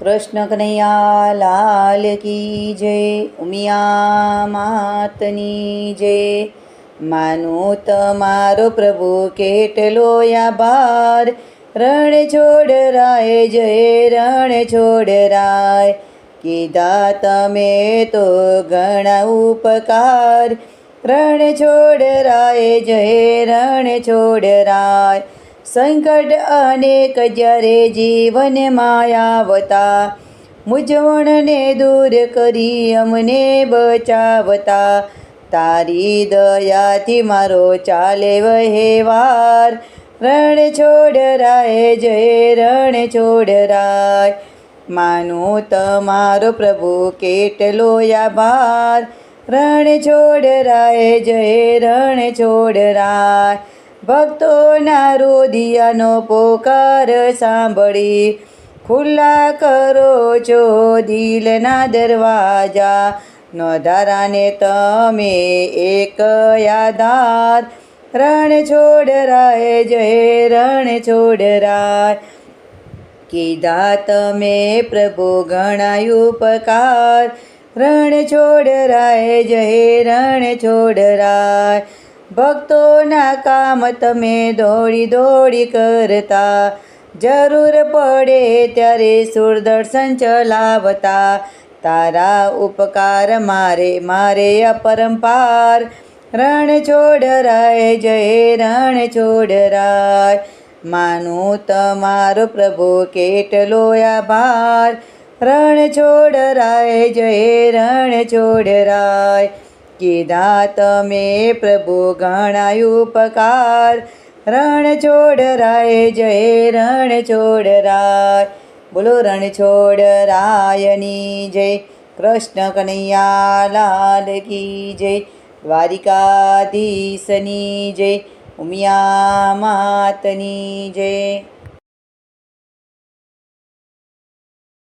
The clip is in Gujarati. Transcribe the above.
કૃષ્ણ કનૈયા લાલ કી જય, ઉમિયા માતની જય। માનું તમારો પ્રભુ કેટલો આભાર, રણ છોડ રાય જય રણ છોડ રાય। કીધા તમે તો ઘણા ઉપકાર, રણ છોડ રાય જય રણ છોડ રાય। સંકટ અનેક જ્યારે જીવનમાં આવતા, મૂંઝવણને દૂર કરી અમને બચાવતા। તારી દયાથી મારો ચાલે વહેવાર, રણ છોડ રાય જય રણ છોડ રાય। માનું તમારો પ્રભુ કેટલો આભાર, રણ છોડ રાય જય રણ છોડ રાય। ભક્તોના રોદિયાનો પોકાર સાંભળી, ખુલ્લા કરો છો દિલના દરવાજા। નોધારાને તમે એક આધાર, રણ છોડ રાય જય રણ છોડ રાય। કીધા તમે પ્રભુ ઘણા ઉપકાર, રણ છોડ રાય જય રણ છોડ રાય। ભક્તોના કામ તમે દોડી દોડી કરતા, જરૂર પડે ત્યારે સુરદર્શન ચલાવતા। તારા ઉપકાર મારે અપરંપાર, રણ છોડ રાય જય રણ છોડ રાય। માનું તમારો પ્રભુ કેટલો આભાર, રણ છોડ રાય જય રણ છોડ રાય। કીધા તમે પ્રભુ ઘણા ઉપકાર, રણ છોડ રાય જય રણ છોડ રાય। બોલો રણ છોડ રાયની જય, કૃષ્ણ કનૈયા લાલ કી જય, દ્વારિકાધીશની જય, ઉમિયા માતની જય।